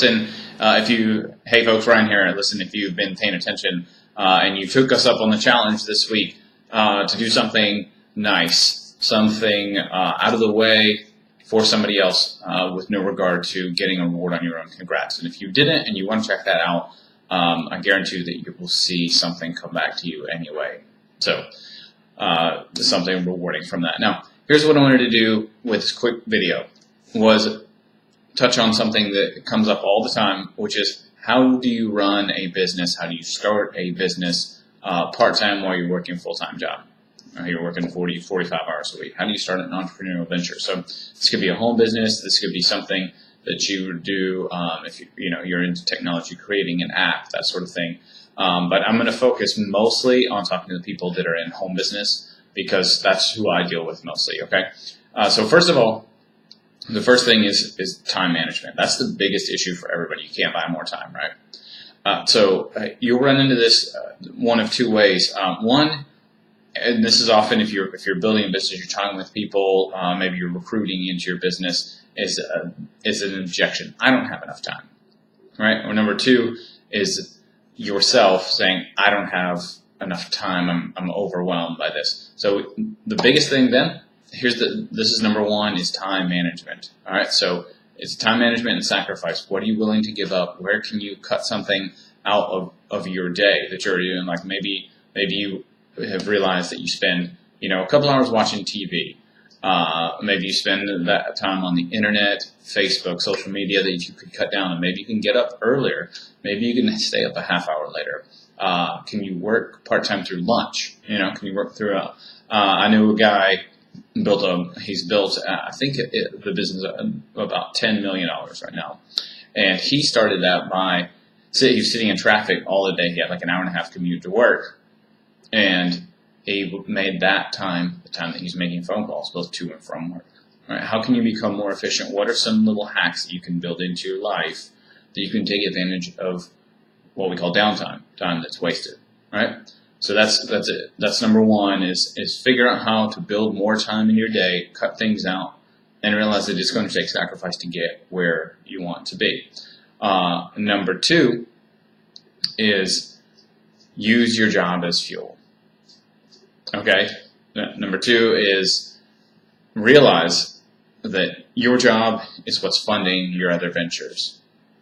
And hey folks, Ryan here. Listen, if you've been paying attention and you took us up on the challenge this week to do something nice, something out of the way for somebody else with no regard to getting a reward on your own, congrats. And if you didn't and you want to check that out, I guarantee you that you will see something come back to you anyway. So something rewarding from that. Now, here's what I wanted to do with this quick video was touch on something that comes up all the time, which is how do you run a business? How do you start a business part-time while you're working a full-time job? You're working 40, 45 hours a week. How do you start an entrepreneurial venture? So this could be a home business. This could be something that you would do if you're into technology, creating an app, that sort of thing. But I'm going to focus mostly on talking to the people that are in home business because that's who I deal with mostly. Okay. So first of all, the first thing is time management. That's the biggest issue for everybody. You can't buy more time, right? So you'll run into this one of two ways. One, and this is often if you're building a business, you're talking with people, maybe you're recruiting into your business, is an objection. I don't have enough time, right? Or number two is yourself saying, I don't have enough time. I'm overwhelmed by this. So the biggest thing then, this is number one, is time management. All right, so it's time management and sacrifice. What are you willing to give up? Where can you cut something out of your day that you're doing? Like maybe you have realized that you spend a couple hours watching TV. Maybe you spend that time on the internet, Facebook, social media that you could cut down, and maybe you can get up earlier. Maybe you can stay up a half hour later. Can you work part-time through lunch? Can you work through I knew a guy he's built I think the business about $10 million right now. And he started that by, he was sitting in traffic all the day. He had like an hour and a half commute to work. And he made that time the time that he's making phone calls, both to and from work. Right? How can you become more efficient? What are some little hacks that you can build into your life that you can take advantage of what we call downtime, time that's wasted, right? So that's it. That's number one is figure out how to build more time in your day, cut things out, and realize that it's going to take sacrifice to get where you want to be. Number two is use your job as fuel. Okay? Number two is realize that your job is what's funding your other ventures.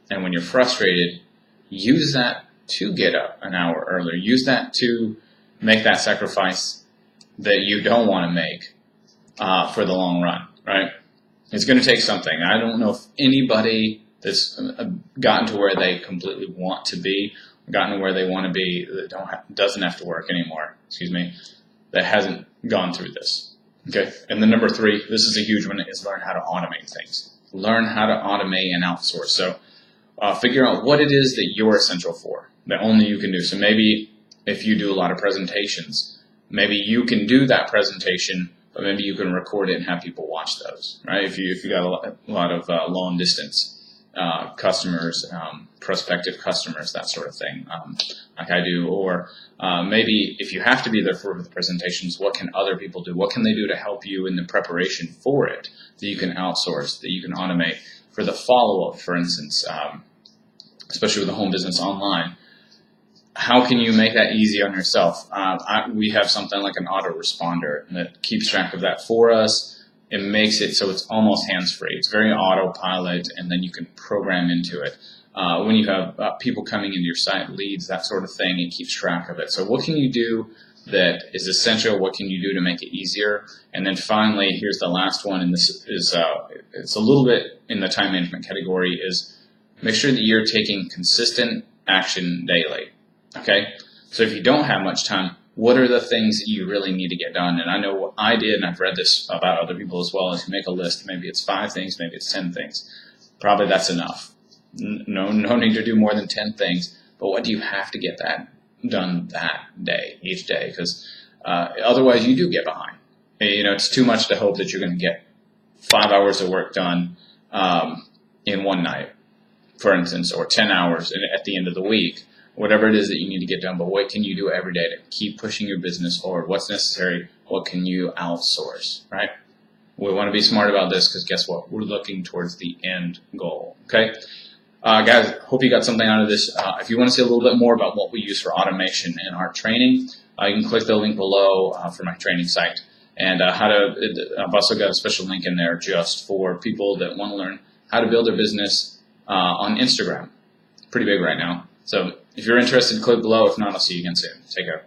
And when you're frustrated, use that to get up an hour earlier. Use that to make that sacrifice that you don't want to make for the long run, right? It's going to take something. I don't know if anybody that's gotten to where they completely want to be, gotten to where they want to be, that doesn't have to work anymore, that hasn't gone through this. Okay? And then number three, this is a huge one, is learn how to automate things. Learn how to automate and outsource. So figure out what it is that you're essential for, that only you can do. So maybe if you do a lot of presentations, maybe you can do that presentation, but maybe you can record it and have people watch those, right? If you got a lot of long distance customers, prospective customers, that sort of thing, like I do. Or maybe if you have to be there for the presentations, what can other people do? What can they do to help you in the preparation for it that you can outsource, that you can automate? For the follow-up, for instance, especially with the home business online, how can you make that easy on yourself? We have something like an autoresponder that keeps track of that for us. It makes it so it's almost hands-free. It's very autopilot, and then you can program into it. When you have people coming into your site, leads, that sort of thing, it keeps track of it. So what can you do that is essential? What can you do to make it easier? And then finally, here's the last one, and this is it's a little bit in the time management category, is make sure that you're taking consistent action daily. Okay? So if you don't have much time, what are the things that you really need to get done? And I know what I did, and I've read this about other people as well, is you make a list. Maybe it's 5 things, maybe it's 10 things. Probably that's enough. No need to do more than 10 things. But what do you have to get that done that day, each day? Because otherwise you do get behind. It's too much to hope that you're going to get 5 hours of work done in one night, for instance, or 10 hours at the end of the week. Whatever it is that you need to get done, but what can you do every day to keep pushing your business forward? What's necessary? What can you outsource, right? We want to be smart about this because guess what? We're looking towards the end goal, okay? Guys, hope you got something out of this. If you want to see a little bit more about what we use for automation in our training, you can click the link below for my training site. And I've also got a special link in there just for people that want to learn how to build their business on Instagram. Pretty big right now. So if you're interested, click below. If not, I'll see you again soon. Take care.